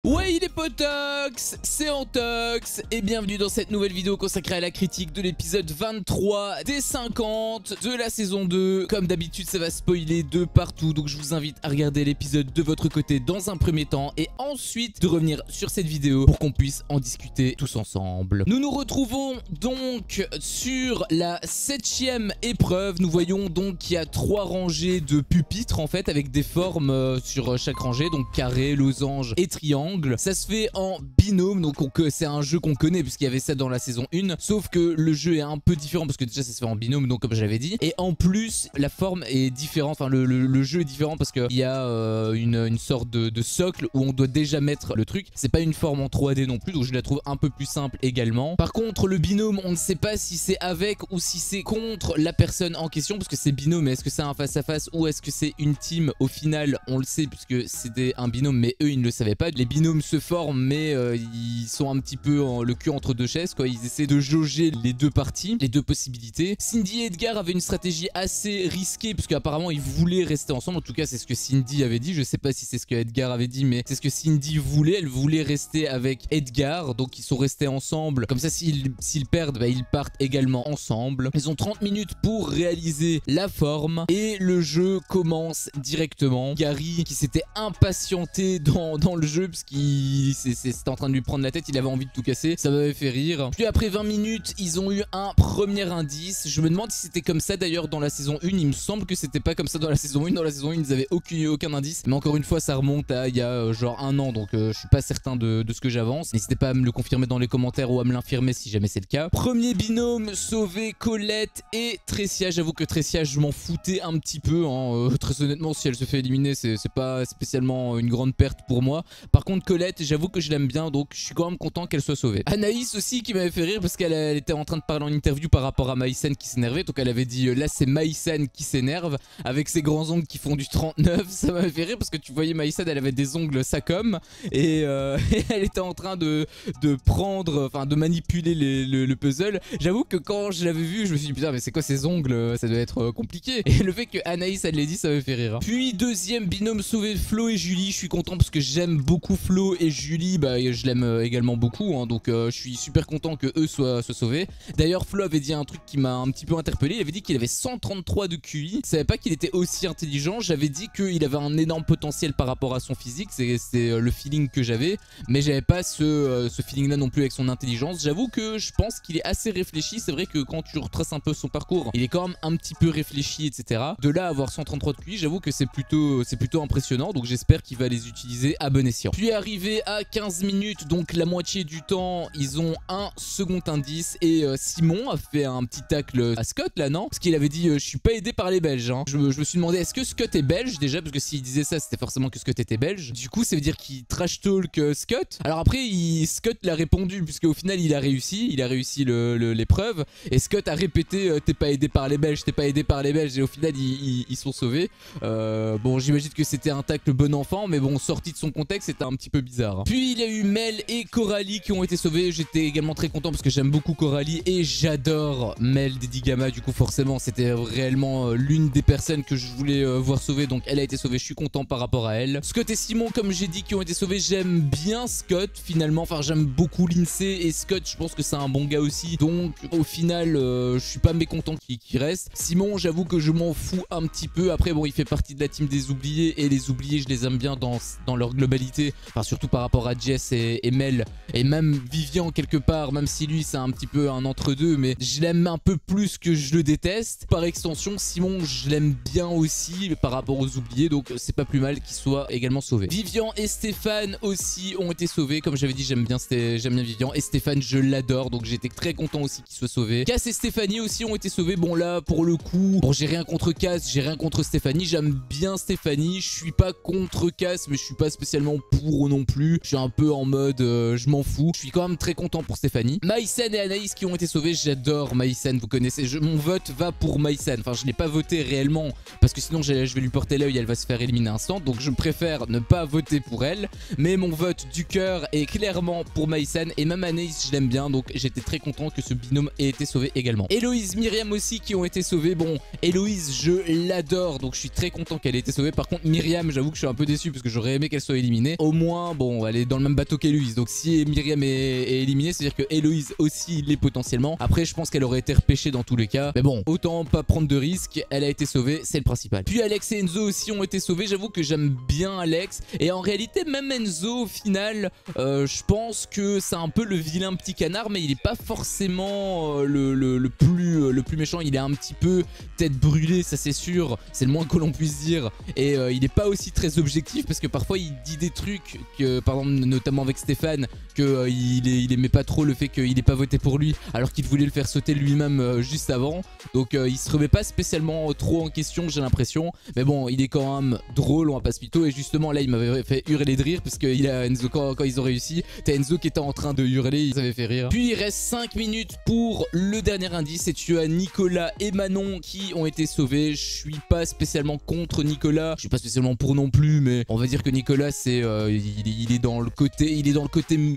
Ouais les potox, c'est Antox et bienvenue dans cette nouvelle vidéo consacrée à la critique de l'épisode 23 des 50 de la saison 2. Comme d'habitude ça va spoiler de partout, donc je vous invite à regarder l'épisode de votre côté dans un premier temps et ensuite de revenir sur cette vidéo pour qu'on puisse en discuter tous ensemble. Nous nous retrouvons donc sur la 7e épreuve. Nous voyons donc qu'il y a 3 rangées de pupitres en fait avec des formes sur chaque rangée, donc carré, losange et triangle. Ça se fait en binôme, donc c'est un jeu qu'on connaît puisqu'il y avait ça dans la saison 1, sauf que le jeu est un peu différent parce que déjà ça se fait en binôme, donc comme j'avais dit, et en plus la forme est différente, enfin le jeu est différent parce qu'il y a une sorte de socle où on doit déjà mettre le truc. C'est pas une forme en 3D non plus, donc je la trouve un peu plus simple également. Par contre le binôme, on ne sait pas si c'est avec ou si c'est contre la personne en question, parce que c'est binôme, mais est-ce que c'est un face à face ou est-ce que c'est une team? Au final on le sait puisque c'était un binôme, mais eux ils ne le savaient pas. Les binômes se forment, mais ils sont un petit peu le cul entre deux chaises quoi. Ils essaient de jauger les deux parties, les deux possibilités. Cindy et Edgar avaient une stratégie assez risquée puisque apparemment ils voulaient rester ensemble. En tout cas c'est ce que Cindy avait dit, je sais pas si c'est ce que Edgar avait dit, mais c'est ce que Cindy voulait. Elle voulait rester avec Edgar, donc ils sont restés ensemble. Comme ça s'ils perdent, ils partent également ensemble. Ils ont 30 minutes pour réaliser la forme et le jeu commence directement. Gary qui s'était impatienté dans le jeu parce qu'il c'était en train de lui prendre la tête, il avait envie de tout casser, ça m'avait fait rire. Puis après 20 minutes ils ont eu un premier indice. Je me demande si c'était comme ça d'ailleurs dans la saison 1. Il me semble que c'était pas comme ça dans la saison 1. Dans la saison 1 ils avaient aucun indice, mais encore une fois ça remonte à il y a genre un an, donc je suis pas certain de ce que j'avance. N'hésitez pas à me le confirmer dans les commentaires ou à me l'infirmer si jamais c'est le cas. Premier binôme sauvé, Colette et Tressia. J'avoue que Tressia je m'en foutais un petit peu hein. Très honnêtement si elle se fait éliminer c'est pas spécialement une grande perte pour moi. Par contre Colette j'avoue que je l'aime bien, donc je suis quand même content qu'elle soit sauvée. Anaïs aussi qui m'avait fait rire parce qu'elle était en train de parler en interview par rapport à Maïsen qui s'énervait, donc elle avait dit là c'est Maïsen qui s'énerve avec ses grands ongles qui font du 39. Ça m'avait fait rire parce que tu voyais Maïsen, elle avait des ongles Sacom et elle était en train de prendre, enfin de manipuler le puzzle. J'avoue que quand je l'avais vu je me suis dit putain mais c'est quoi ces ongles, ça doit être compliqué, et le fait que Anaïs elle l'ait dit ça m'avait fait rire. Puis deuxième binôme sauvé, Flo et Julie. Je suis content parce que j'aime beaucoup Flo et Julie, je l'aime également beaucoup hein, donc je suis super content que eux soient sauvés. D'ailleurs Flo avait dit un truc qui m'a un petit peu interpellé, il avait dit qu'il avait 133 de QI. Je savais pas qu'il était aussi intelligent, j'avais dit qu'il avait un énorme potentiel par rapport à son physique, c'est le feeling que j'avais, mais j'avais pas ce feeling là non plus avec son intelligence. J'avoue que je pense qu'il est assez réfléchi, c'est vrai que quand tu retraces un peu son parcours, il est quand même un petit peu réfléchi etc. De là à avoir 133 de QI, j'avoue que c'est plutôt impressionnant, donc j'espère qu'il va les utiliser à bon escient. Puis arrivé à 15 minutes, donc la moitié du temps, ils ont un second indice et Simon a fait un petit tacle à Scott là, non? Parce qu'il avait dit je suis pas aidé par les Belges hein. Je me suis demandé est-ce que Scott est belge déjà, parce que s'il disait ça c'était forcément que Scott était belge. Du coup ça veut dire qu'il trash talk Scott. Alors après Scott l'a répondu puisque au final il a réussi l'épreuve, et Scott a répété t'es pas aidé par les Belges, t'es pas aidé par les Belges, et au final ils sont sauvés. Bon j'imagine que c'était un tacle bon enfant, mais bon sorti de son contexte c'était un petit peu bizarre. Puis il y a eu Mel et Coralie qui ont été sauvés. J'étais également très content parce que j'aime beaucoup Coralie et j'adore Mel d'Edigama. Du coup forcément c'était réellement l'une des personnes que je voulais voir sauver, donc elle a été sauvée, je suis content par rapport à elle. Scott et Simon comme j'ai dit qui ont été sauvés. J'aime bien Scott finalement, enfin j'aime beaucoup Lindsay et Scott je pense que c'est un bon gars aussi, donc au final je suis pas mécontent qu'il reste. Simon j'avoue que je m'en fous un petit peu. Après bon il fait partie de la team des oubliés et les oubliés je les aime bien dans leur globalité, enfin surtout par rapport à Jess et Mel et même Vivian quelque part, même si lui c'est un petit peu un entre-deux, mais je l'aime un peu plus que je le déteste. Par extension Simon je l'aime bien aussi par rapport aux oubliés, donc c'est pas plus mal qu'il soit également sauvé. Vivian et Stéphane aussi ont été sauvés, comme j'avais dit j'aime bien Vivian, et Stéphane je l'adore, donc j'étais très content aussi qu'il soit sauvé. Cass et Stéphanie aussi ont été sauvés. Bon là pour le coup, bon j'ai rien contre Cass, j'ai rien contre Stéphanie, j'aime bien Stéphanie, je suis pas contre Cass mais je suis pas spécialement pour non plus, je suis un peu en mode je m'en fous. Je suis quand même très content pour Stéphanie. Maïsen et Anaïs qui ont été sauvés, j'adore Maïsen, vous connaissez, mon vote va pour Maïsen. Enfin je l'ai pas voté réellement parce que sinon je vais lui porter l'œil, elle va se faire éliminer instant, donc je préfère ne pas voter pour elle, mais mon vote du cœur est clairement pour Maïsen, et même Anaïs je l'aime bien, donc j'étais très content que ce binôme ait été sauvé également. Héloïse, Myriam aussi qui ont été sauvés. Bon Héloïse je l'adore, donc je suis très content qu'elle ait été sauvée. Par contre Myriam j'avoue que je suis un peu déçu parce que j'aurais aimé qu'elle soit éliminée. Au moins bon bon, elle est dans le même bateau qu'Héloïse. Donc si Myriam est éliminée, c'est-à-dire que Héloïse aussi l'est potentiellement. Après, je pense qu'elle aurait été repêchée dans tous les cas. Mais bon, autant pas prendre de risques. Elle a été sauvée, c'est le principal. Puis Alex et Enzo aussi ont été sauvés. J'avoue que j'aime bien Alex. Et en réalité, même Enzo, au final, je pense que c'est un peu le vilain petit canard, mais il est pas forcément le plus méchant. Il est un petit peu tête brûlée, ça c'est sûr. C'est le moins que l'on puisse dire. Et il est pas aussi très objectif parce que parfois il dit des trucs que, par exemple, notamment avec Stéphane, que il aimait pas trop le fait qu'il ait pas voté pour lui alors qu'il voulait le faire sauter lui-même juste avant. Donc il se remet pas spécialement trop en question, j'ai l'impression. Mais bon, il est quand même drôle, on va pas se mytho. Et justement là, il m'avait fait hurler de rire parce que Enzo, quand ils ont réussi, t'as Enzo qui était en train de hurler, il s'avait fait rire. Puis il reste 5 minutes pour le dernier indice et tu as Nicolas et Manon qui ont été sauvés. Je suis pas spécialement contre Nicolas, je suis pas spécialement pour non plus, mais on va dire que Nicolas c'est il est dans le côté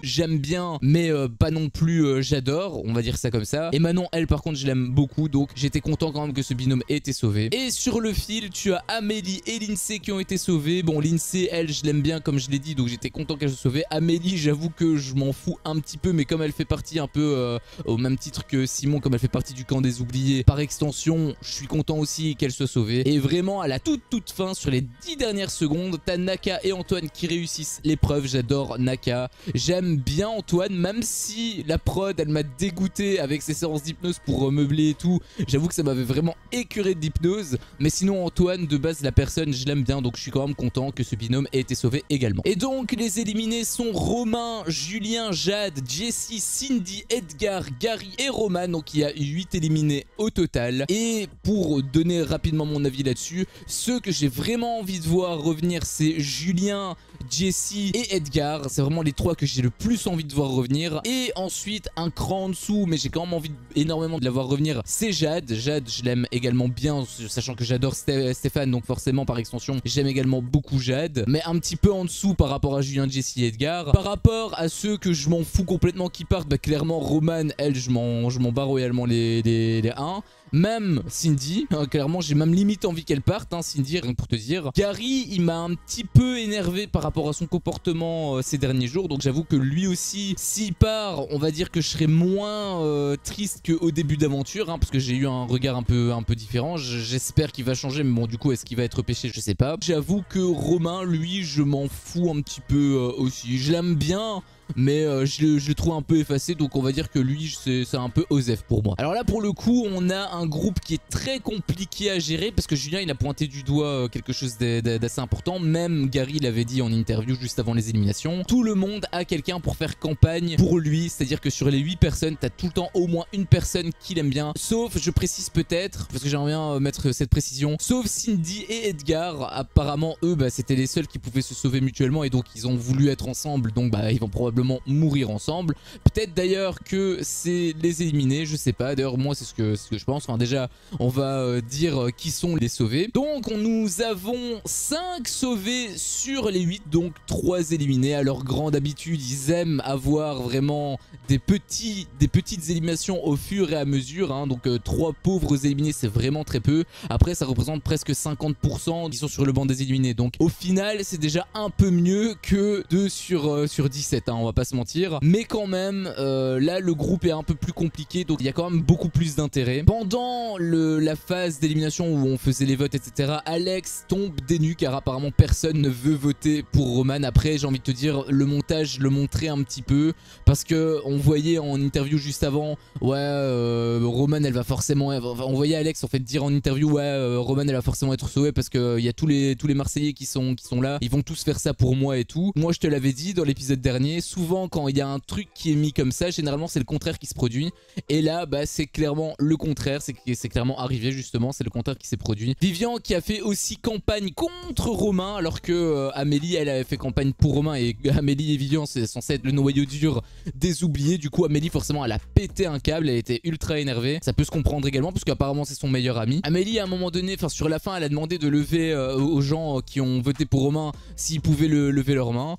j'aime bien, mais pas non plus j'adore, on va dire ça comme ça. Et Manon, elle par contre, je l'aime beaucoup, donc j'étais content quand même que ce binôme ait été sauvé. Et sur le fil, tu as Amélie et Lindsay qui ont été sauvés. Bon, Lindsay, elle, je l'aime bien comme je l'ai dit, donc j'étais content qu'elle soit sauvée. Amélie, j'avoue que je m'en fous un petit peu, mais comme elle fait partie un peu au même titre que Simon, comme elle fait partie du camp des oubliés, par extension, je suis content aussi qu'elle soit sauvée. Et vraiment, à la toute fin, sur les 10 dernières secondes, t'as Naka et Antoine qui réussissent l'épreuve. J'adore Naka, j'aime bien Antoine, même si la prod, elle m'a dégoûté avec ses séances d'hypnose pour meubler et tout. J'avoue que ça m'avait vraiment écœuré d'hypnose, mais sinon Antoine, de base, la personne, je l'aime bien, donc je suis quand même content que ce binôme ait été sauvé également. Et donc, les éliminés sont Romain, Julien, Jade, Jessie, Cindy, Edgar, Gary et Roman. Donc il y a 8 éliminés au total. Et pour donner rapidement mon avis là-dessus, ceux que j'ai vraiment envie de voir revenir, c'est Julien, Jessie et Edgar. C'est vraiment les 3 que j'ai le plus envie de voir revenir. Et ensuite, un cran en dessous, mais j'ai quand même envie énormément de la voir revenir, c'est Jade. Jade, je l'aime également bien, sachant que j'adore Stéphane, donc forcément par extension, j'aime également beaucoup Jade. Mais un petit peu en dessous par rapport à Julien, Jessie et Edgar. Par rapport à ceux que je m'en fous complètement qui partent, bah clairement Roman, elle, je m'en bats royalement les 1. Même Cindy, hein, clairement j'ai même limite envie qu'elle parte, hein, Cindy, rien pour te dire. Gary, il m'a un petit peu énervé par rapport à son comportement ces derniers jours, donc j'avoue que lui aussi, s'il part, on va dire que je serai moins triste qu'au début d'aventure, hein, parce que j'ai eu un regard un peu différent. J'espère qu'il va changer, mais bon, du coup, est-ce qu'il va être pêché, je sais pas. J'avoue que Romain, lui, je m'en fous un petit peu aussi. Je l'aime bien, mais je le trouve un peu effacé, donc on va dire que lui c'est un peu Osef pour moi. Alors là pour le coup on a un groupe qui est très compliqué à gérer parce que Julien il a pointé du doigt quelque chose d'assez important. Même Gary l'avait dit en interview juste avant les éliminations, tout le monde a quelqu'un pour faire campagne pour lui, c'est à dire que sur les 8 personnes t'as tout le temps au moins une personne qui l'aime bien, sauf, je précise peut-être parce que j'aimerais bien mettre cette précision, sauf Cindy et Edgar. Apparemment eux bah, c'était les seuls qui pouvaient se sauver mutuellement et donc ils ont voulu être ensemble, donc bah ils vont probablement mourir ensemble. Peut-être d'ailleurs que c'est les éliminés, je sais pas. D'ailleurs moi c'est ce que je pense. Enfin déjà on va dire qui sont les sauvés. Donc nous avons 5 sauvés sur les 8, donc 3 éliminés. À leur grande habitude ils aiment avoir vraiment des petites éliminations au fur et à mesure, hein. Donc 3 pauvres éliminés c'est vraiment très peu. Après ça représente presque 50% qui sont sur le banc des éliminés. Donc au final c'est déjà un peu mieux que 2 sur 17, hein, on va pas se mentir, mais quand même là le groupe est un peu plus compliqué, donc il y a quand même beaucoup plus d'intérêt. Pendant la phase d'élimination où on faisait les votes etc, Alex tombe des nues car apparemment personne ne veut voter pour Roman. Après j'ai envie de te dire, le montage le montrait un petit peu parce que on voyait en interview juste avant, ouais Roman elle va forcément, on voyait Alex en fait dire en interview, ouais Roman elle va forcément être sauvée parce que il y a tous les Marseillais qui sont là, ils vont tous faire ça pour moi et tout. Moi je te l'avais dit dans l'épisode dernier, souvent quand il y a un truc qui est mis comme ça, généralement c'est le contraire qui se produit. Et là bah c'est clairement le contraire, c'est clairement arrivé justement, c'est le contraire qui s'est produit. Vivian qui a fait aussi campagne contre Romain alors que Amélie elle avait fait campagne pour Romain, et Amélie et Vivian c'est censé être le noyau dur des oubliés. Du coup Amélie forcément elle a pété un câble, elle était ultra énervée. Ça peut se comprendre également parce qu'apparemment c'est son meilleur ami. Amélie à un moment donné, enfin sur la fin elle a demandé de lever aux gens qui ont voté pour Romain s'ils pouvaient lever leurs mains.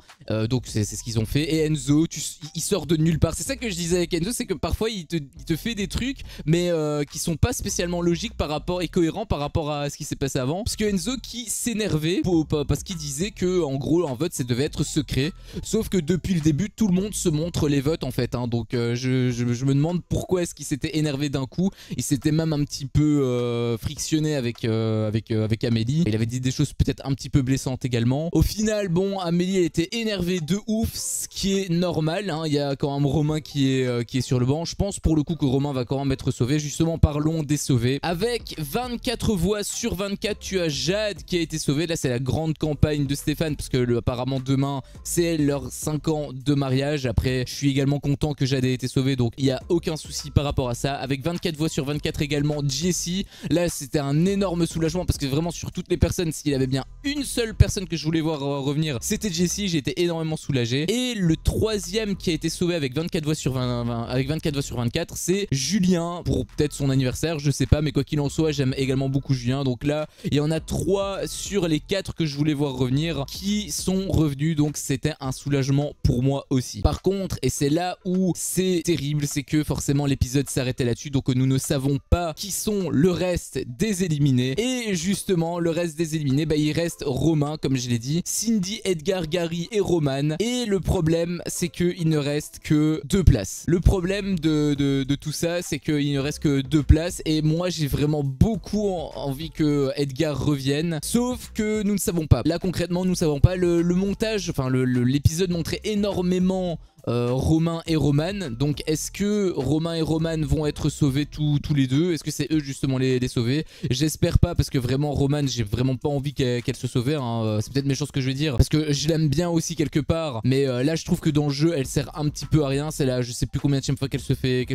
Donc c'est ce qu'ils ont fait. Et Enzo, il sort de nulle part. C'est ça que je disais avec Enzo, c'est que parfois il te fait des trucs mais qui sont sont pas spécialement logiques par rapport et cohérents par rapport à ce qui s'est passé avant. Parce que Enzo qui s'énervait parce qu'il disait que en gros un vote ça devait être secret. Sauf que depuis le début tout le monde se montre les votes en fait. Hein. Donc je me demande pourquoi est-ce qu'il s'était énervé d'un coup. Il s'était même un petit peu frictionné avec Amélie. Il avait dit des choses peut-être un petit peu blessantes également. Au final bon, Amélie elle était énervée de ouf, ce qui est normal. Hein. Il y a quand même Romain qui est sur le banc. Je pense pour le coup que Romain va quand même être sauvé. Justement parlons des sauvés. Avec 24 voix sur 24 tu as Jade qui a été sauvée. Là c'est la grande campagne de Stéphane parce que apparemment demain c'est leurs 5 ans de mariage. Après je suis également content que Jade ait été sauvée, donc il n'y a aucun souci par rapport à ça. Avec 24 voix sur 24 également Jessie. Là c'était un énorme soulagement parce que vraiment sur toutes les personnes, s'il y avait bien une seule personne que je voulais voir revenir, c'était Jessie. J'ai été énormément soulagé. Et le troisième qui a été sauvé avec 24 voix sur 24 c'est Julien, pour peut-être son anniversaire, je sais pas, mais quoi qu'il en soit j'aime également beaucoup Julien. Donc là il y en a 3 sur les 4 que je voulais voir revenir qui sont revenus, donc c'était un soulagement pour moi aussi. Par contre, et c'est là où c'est terrible, c'est que forcément l'épisode s'arrêtait là-dessus, donc nous ne savons pas qui sont le reste des éliminés. Et justement le reste des éliminés, bah, il reste Romain comme je l'ai dit, Cindy, Edgar, Gary et Roman. Et le problème c'est qu'il ne reste que 2 places. Le problème de tout ça c'est qu'il ne reste que 2 places et moi j'ai vraiment beaucoup envie que Edgar revienne, sauf que nous ne savons pas. Là concrètement nous ne savons pas. Le montage, enfin l'épisode montrait énormément Romain et Roman. Donc est-ce que Romain et Roman vont être sauvés tous les deux? Est-ce que c'est eux justement les sauvés? J'espère pas parce que vraiment Roman j'ai vraiment pas envie qu'elle se sauve. Hein. C'est peut-être méchant ce que je vais dire parce que je l'aime bien aussi quelque part, mais là je trouve que dans le jeu elle sert un petit peu à rien. C'est là je sais plus combien de fois qu'elle se fait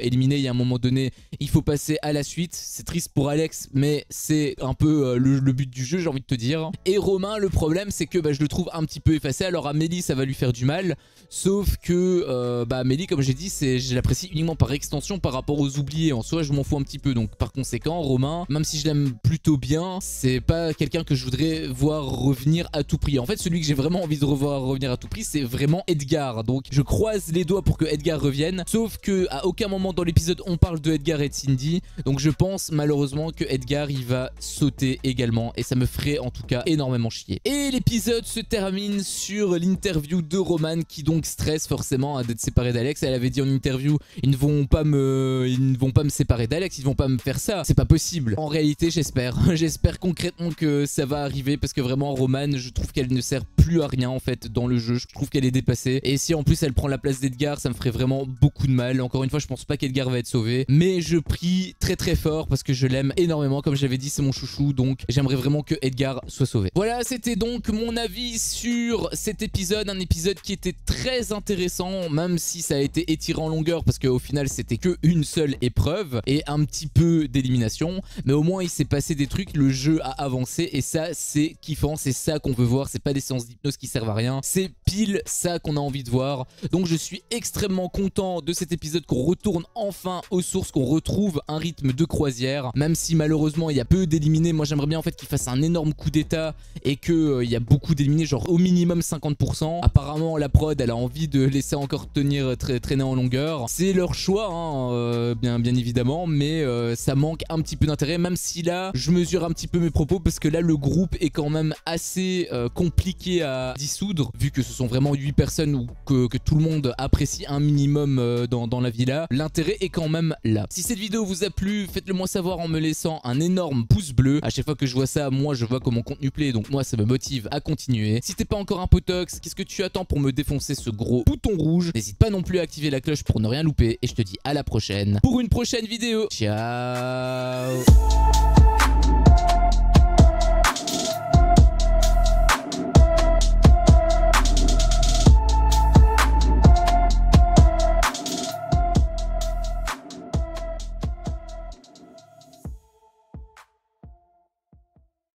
éliminer. Il y a un moment donné il faut passer à la suite. C'est triste pour Alex mais c'est un peu le but du jeu, j'ai envie de te dire. Et Romain, le problème c'est que bah, je le trouve un petit peu effacé. Alors Amélie ça va lui faire du mal, sauf que Amélie comme j'ai dit je l'apprécie uniquement par extension par rapport aux oubliés. En soi je m'en fous un petit peu, donc par conséquent Romain, même si je l'aime plutôt bien, c'est pas quelqu'un que je voudrais voir revenir à tout prix. En fait celui que j'ai vraiment envie de revoir revenir à tout prix c'est vraiment Edgar, donc je croise les doigts pour que Edgar revienne, sauf que à aucun moment dans l'épisode on parle de Edgar et de Cindy, donc je pense malheureusement que Edgar il va sauter également et ça me ferait en tout cas énormément chier. Et l'épisode se termine sur l'interview de Roman qui donc stresse forcément d'être séparé d'Alex. Elle avait dit en interview ils ne vont pas me séparer d'Alex, ils vont pas me faire ça, c'est pas possible. En réalité j'espère j'espère concrètement que ça va arriver parce que vraiment Roman je trouve qu'elle ne sert plus à rien en fait dans le jeu. Je trouve qu'elle est dépassée et si en plus elle prend la place d'Edgar ça me ferait vraiment beaucoup de mal. Encore une fois je pense pas qu'Edgar va être sauvé, mais je prie très très fort parce que je l'aime énormément, comme j'avais dit c'est mon chouchou, donc j'aimerais vraiment que Edgar soit sauvé. Voilà, c'était donc mon avis sur cet épisode, un épisode qui était très intéressant même si ça a été étiré en longueur parce qu'au final c'était que une seule épreuve et un petit peu d'élimination, mais au moins il s'est passé des trucs, le jeu a avancé et ça c'est kiffant, c'est ça qu'on veut voir. C'est pas des séances d'hypnose qui servent à rien, c'est pile ça qu'on a envie de voir. Donc je suis extrêmement content de cet épisode, qu'on retourne enfin aux sources, qu'on retrouve un rythme de croisière, même si malheureusement il y a peu d'éliminés. Moi j'aimerais bien en fait qu'il fasse un énorme coup d'état et qu'il y a beaucoup d'éliminés, genre au minimum 50%. Apparemment la prod elle a envie de laisser encore traîner en longueur, c'est leur choix hein, bien évidemment, mais ça manque un petit peu d'intérêt, même si là je mesure un petit peu mes propos parce que là le groupe est quand même assez compliqué à dissoudre vu que ce sont vraiment 8 personnes ou que tout le monde apprécie un minimum dans la villa. L'intérêt est quand même là. Si cette vidéo vous a plu, faites-le moi savoir en me laissant un énorme pouce bleu. À chaque fois que je vois ça, moi je vois que mon contenu plaît, donc moi ça me motive à continuer. Si t'es pas encore un potox, qu'est-ce que tu attends pour me défoncer ce gros bouton rouge? N'hésite pas non plus à activer la cloche pour ne rien louper et je te dis à la prochaine pour une prochaine vidéo. Ciao.